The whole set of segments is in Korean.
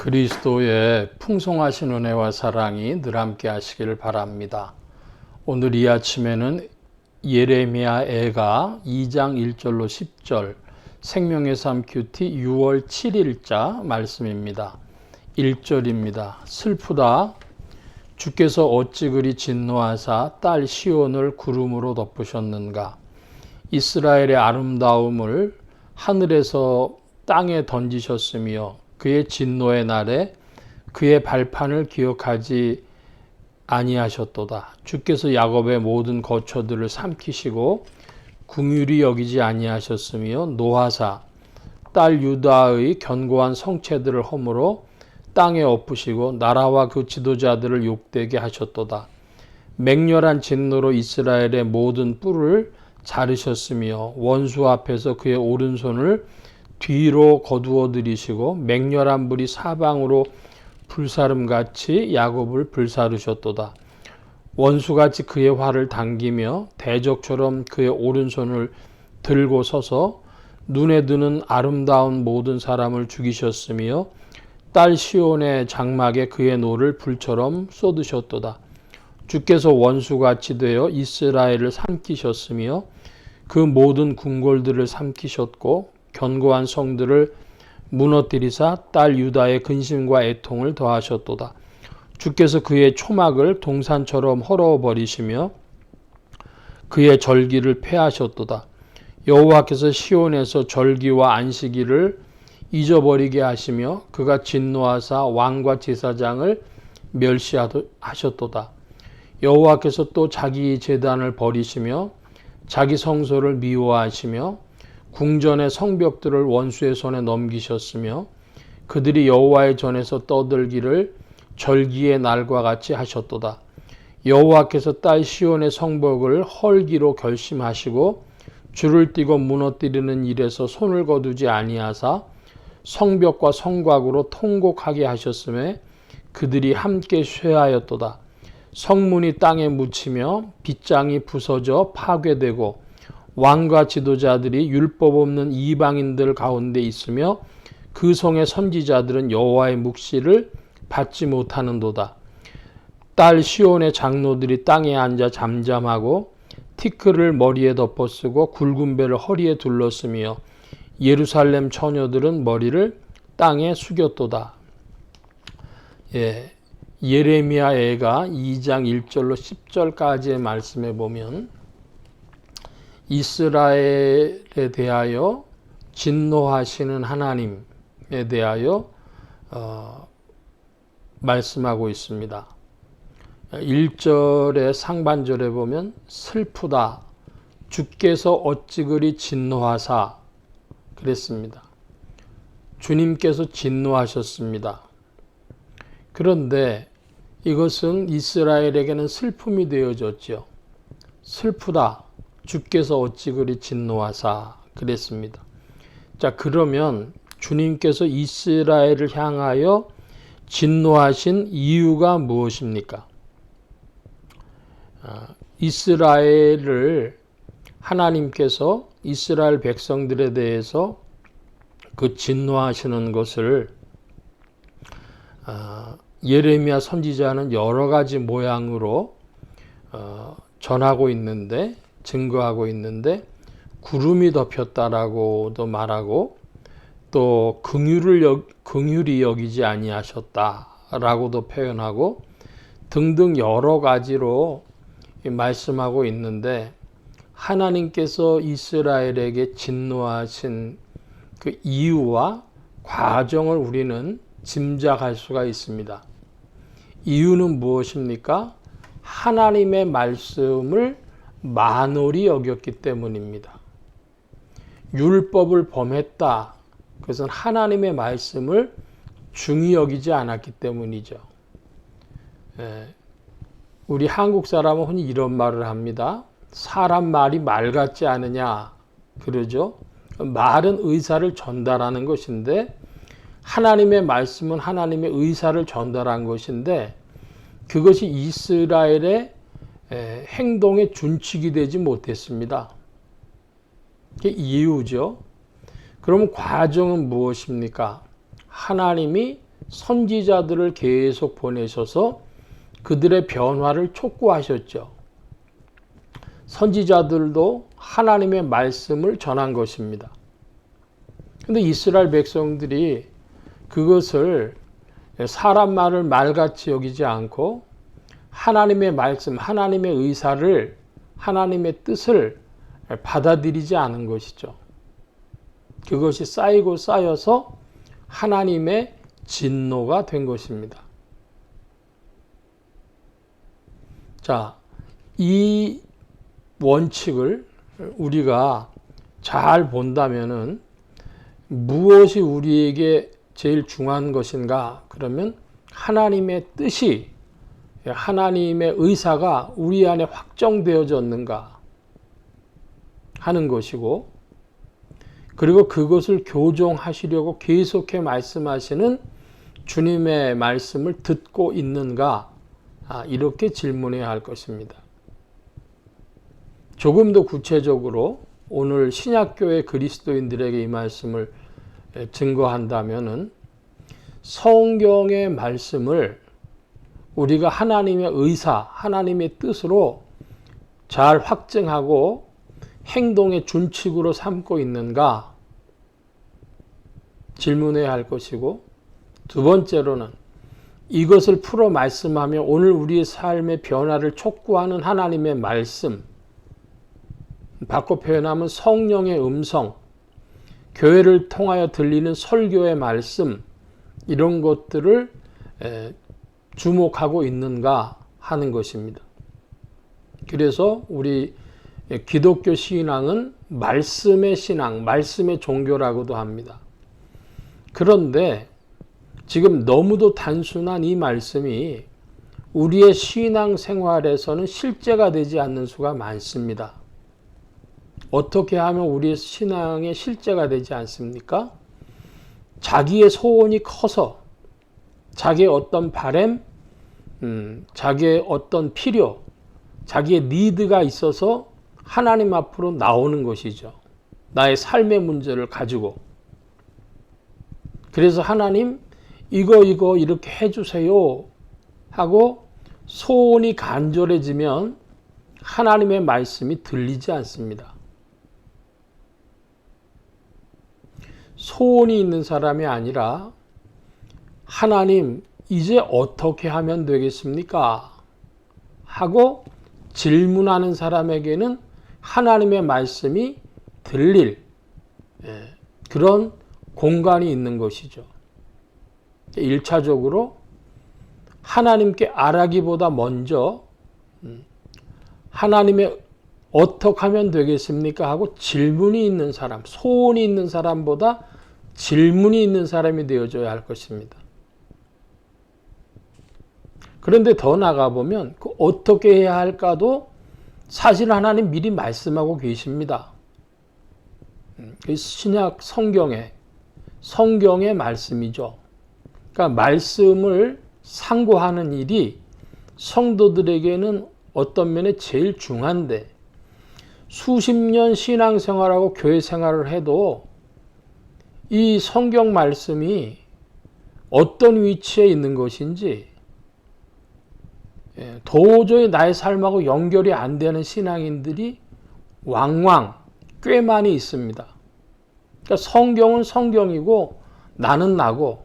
그리스도의 풍성하신 은혜와 사랑이 늘 함께 하시기를 바랍니다. 오늘 이 아침에는 예레미야 애가 2장 1절로 10절 생명의 삶 큐티 6월 7일자 말씀입니다. 1절입니다. 슬프다. 주께서 어찌 그리 진노하사 딸 시온을 구름으로 덮으셨는가. 이스라엘의 아름다움을 하늘에서 땅에 던지셨으며 그의 진노의 날에 그의 발판을 기억하지 아니하셨도다. 주께서 야곱의 모든 거처들을 삼키시고 긍휼히 여기지 아니하셨으며 노하사 딸 유다의 견고한 성체들을 허물어 땅에 엎으시고 나라와 그 지도자들을 욕되게 하셨도다. 맹렬한 진노로 이스라엘의 모든 뿔을 자르셨으며 원수 앞에서 그의 오른손을 뒤로 거두어 들이시고 맹렬한 불이 사방으로 불사름같이 야곱을 불사르셨도다. 원수같이 그의 활을 당기며 대적처럼 그의 오른손을 들고 서서 눈에 드는 아름다운 모든 사람을 죽이셨으며 딸 시온의 장막에 그의 노를 불처럼 쏟으셨도다. 주께서 원수같이 되어 이스라엘을 삼키셨으며 그 모든 궁궐들을 삼키셨고 견고한 성들을 무너뜨리사 딸 유다의 근심과 애통을 더하셨도다. 주께서 그의 초막을 동산처럼 헐어버리시며 그의 절기를 폐하셨도다. 여호와께서 시온에서 절기와 안식일을 잊어버리게 하시며 그가 진노하사 왕과 제사장을 멸시하셨도다. 여호와께서 또 자기 제단을 버리시며 자기 성소를 미워하시며 궁전의 성벽들을 원수의 손에 넘기셨으며 그들이 여호와의 전에서 떠들기를 절기의 날과 같이 하셨도다. 여호와께서 딸 시온의 성벽을 헐기로 결심하시고 줄을 띠고 무너뜨리는 일에서 손을 거두지 아니하사 성벽과 성곽으로 통곡하게 하셨음에 그들이 함께 쇠하였도다. 성문이 땅에 묻히며 빗장이 부서져 파괴되고 왕과 지도자들이 율법 없는 이방인들 가운데 있으며 그 성의 선지자들은 여호와의 묵시를 받지 못하는도다. 딸 시온의 장로들이 땅에 앉아 잠잠하고 티끌을 머리에 덮어쓰고 굵은 배를 허리에 둘렀으며 예루살렘 처녀들은 머리를 땅에 숙였도다. 예레미야 애가 2장 1절로 10절까지의 말씀에 보면 이스라엘에 대하여 진노하시는 하나님에 대하여 말씀하고 있습니다. 1절의 상반절에 보면 슬프다. 주께서 어찌 그리 진노하사 그랬습니다. 주님께서 진노하셨습니다. 그런데 이것은 이스라엘에게는 슬픔이 되어졌죠. 슬프다. 주께서 어찌 그리 진노하사 그랬습니다. 자, 그러면 주님께서 이스라엘을 향하여 진노하신 이유가 무엇입니까? 이스라엘을 하나님께서 이스라엘 백성들에 대해서 그 진노하시는 것을 예레미야 선지자는 여러 가지 모양으로 전하고 있는데 증거하고 있는데 구름이 덮였다라고도 말하고 또 긍휼히 여기지 아니하셨다라고도 표현하고 등등 여러 가지로 말씀하고 있는데 하나님께서 이스라엘에게 진노하신 그 이유와 과정을 우리는 짐작할 수가 있습니다. 이유는 무엇입니까? 하나님의 말씀을 만홀히 여겼기 때문입니다. 율법을 범했다. 그것은 하나님의 말씀을 중히 여기지 않았기 때문이죠. 우리 한국 사람은 흔히 이런 말을 합니다. 사람 말이 말 같지 않으냐 그러죠. 말은 의사를 전달하는 것인데 하나님의 말씀은 하나님의 의사를 전달한 것인데 그것이 이스라엘의 행동에 준칙이 되지 못했습니다. 그게 이유죠. 그러면 과정은 무엇입니까? 하나님이 선지자들을 계속 보내셔서 그들의 변화를 촉구하셨죠. 선지자들도 하나님의 말씀을 전한 것입니다. 근데 이스라엘 백성들이 그것을 사람 말을 말같이 여기지 않고 하나님의 말씀, 하나님의 의사를, 하나님의 뜻을 받아들이지 않은 것이죠. 그것이 쌓이고 쌓여서 하나님의 진노가 된 것입니다. 자, 이 원칙을 우리가 잘 본다면은 무엇이 우리에게 제일 중요한 것인가? 그러면 하나님의 뜻이, 하나님의 의사가 우리 안에 확정되어졌는가 하는 것이고, 그리고 그것을 교정하시려고 계속해 말씀하시는 주님의 말씀을 듣고 있는가? 이렇게 질문해야 할 것입니다. 조금 더 구체적으로 오늘 신약교회 그리스도인들에게 이 말씀을 증거한다면은 성경의 말씀을 우리가 하나님의 의사, 하나님의 뜻으로 잘 확증하고 행동의 준칙으로 삼고 있는가 질문해야 할 것이고, 두 번째로는 이것을 풀어 말씀하며 오늘 우리의 삶의 변화를 촉구하는 하나님의 말씀, 바꿔 표현하면 성령의 음성, 교회를 통하여 들리는 설교의 말씀, 이런 것들을 주목하고 있는가 하는 것입니다. 그래서 우리 기독교 신앙은 말씀의 신앙, 말씀의 종교라고도 합니다. 그런데 지금 너무도 단순한 이 말씀이 우리의 신앙 생활에서는 실제가 되지 않는 수가 많습니다. 어떻게 하면 우리의 신앙의 실제가 되지 않습니까? 자기의 소원이 커서 자기의 어떤 바램, 자기의 어떤 필요, 자기의 니드가 있어서 하나님 앞으로 나오는 것이죠. 나의 삶의 문제를 가지고. 그래서 하나님 이거 이렇게 해주세요 하고 소원이 간절해지면 하나님의 말씀이 들리지 않습니다. 소원이 있는 사람이 아니라 하나님 이제 어떻게 하면 되겠습니까? 하고 질문하는 사람에게는 하나님의 말씀이 들릴 그런 공간이 있는 것이죠. 1차적으로 하나님께 아뢰기보다 먼저 하나님의 어떻게 하면 되겠습니까? 하고 질문이 있는 사람, 소원이 있는 사람보다 질문이 있는 사람이 되어줘야 할 것입니다. 그런데 더 나가보면 그 어떻게 해야 할까도 사실 하나님 미리 말씀하고 계십니다. 신약 성경의 말씀이죠. 그러니까 말씀을 상고하는 일이 성도들에게는 어떤 면에 제일 중요한데, 수십 년 신앙생활하고 교회 생활을 해도 이 성경 말씀이 어떤 위치에 있는 것인지 도저히 나의 삶하고 연결이 안 되는 신앙인들이 왕왕 꽤 많이 있습니다. 그러니까 성경은 성경이고 나는 나고,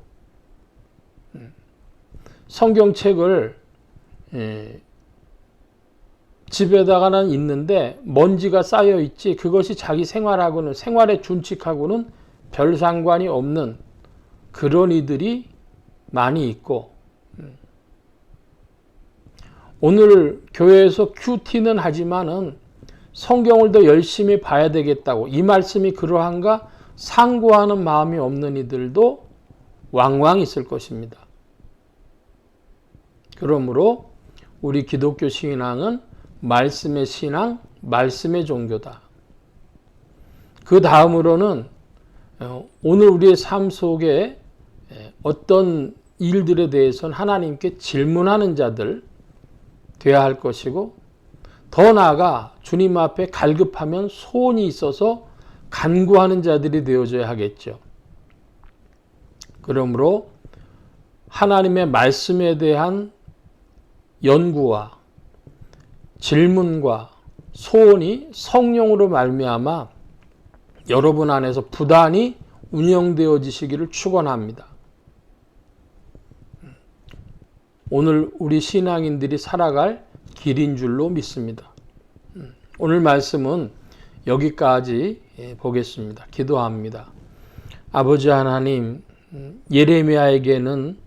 성경책을 집에다가는 있는데 먼지가 쌓여 있지 그것이 자기 생활하고는, 생활의 준칙하고는 별 상관이 없는 그런 이들이 많이 있고, 오늘 교회에서 큐티는 하지만은 성경을 더 열심히 봐야 되겠다고, 이 말씀이 그러한가 상고하는 마음이 없는 이들도 왕왕 있을 것입니다. 그러므로 우리 기독교 신앙은 말씀의 신앙, 말씀의 종교다. 그 다음으로는 오늘 우리의 삶 속에 어떤 일들에 대해서는 하나님께 질문하는 자들 되어야 할 것이고, 더 나아가 주님 앞에 갈급하면 소원이 있어서 간구하는 자들이 되어져야 하겠죠. 그러므로 하나님의 말씀에 대한 연구와 질문과 소원이 성령으로 말미암아 여러분 안에서 부단히 운영되어지시기를 축원합니다. 오늘 우리 신앙인들이 살아갈 길인 줄로 믿습니다. 오늘 말씀은 여기까지 보겠습니다. 기도합니다. 아버지 하나님, 예레미야에게는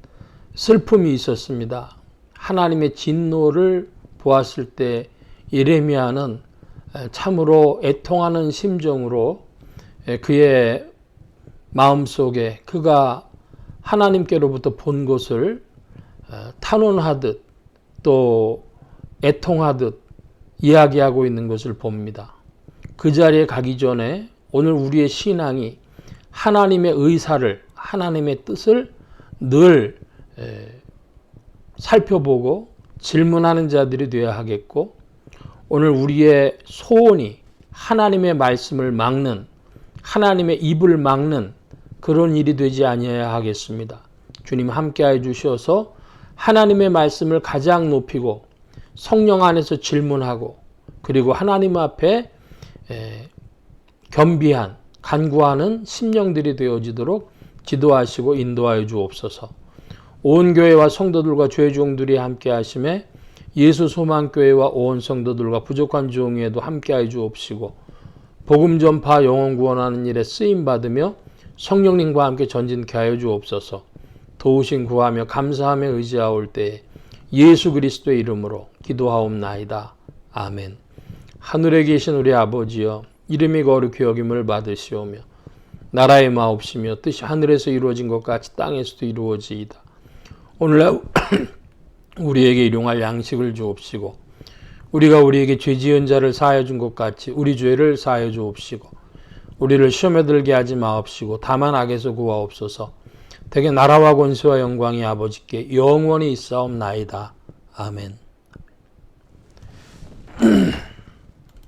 슬픔이 있었습니다. 하나님의 진노를 보았을 때 예레미야는 참으로 애통하는 심정으로 그의 마음속에 그가 하나님께로부터 본 것을 탄원하듯 또 애통하듯 이야기하고 있는 것을 봅니다. 그 자리에 가기 전에 오늘 우리의 신앙이 하나님의 의사를, 하나님의 뜻을 늘 살펴보고 질문하는 자들이 되어야 하겠고, 오늘 우리의 소원이 하나님의 말씀을 막는, 하나님의 입을 막는 그런 일이 되지 아니어야 하겠습니다. 주님 함께해 주셔서 하나님의 말씀을 가장 높이고 성령 안에서 질문하고 그리고 하나님 앞에 겸비한 간구하는 심령들이 되어지도록 지도하시고 인도하여 주옵소서. 온 교회와 성도들과 죄 종들이 함께 하심에 예수 소망교회와 온 성도들과 부족한 종에도 함께하여 주옵시고 복음 전파 영혼 구원하는 일에 쓰임 받으며 성령님과 함께 전진케 하여 주옵소서. 도우신 구하며 감사하며 의지하올 때에 예수 그리스도의 이름으로 기도하옵나이다. 아멘. 하늘에 계신 우리 아버지여, 이름이 거룩히 여김을 받으시오며 나라의 마옵시며 뜻이 하늘에서 이루어진 것 같이 땅에서도 이루어지이다. 오늘날 우리에게 일용할 양식을 주옵시고 우리가 우리에게 죄 지은 자를 사하여 준 것 같이 우리 죄를 사하여 주옵시고 우리를 시험에 들게 하지 마옵시고 다만 악에서 구하옵소서. 대개 나라와 권세와 영광이 아버지께 영원히 있사옵나이다. 아멘.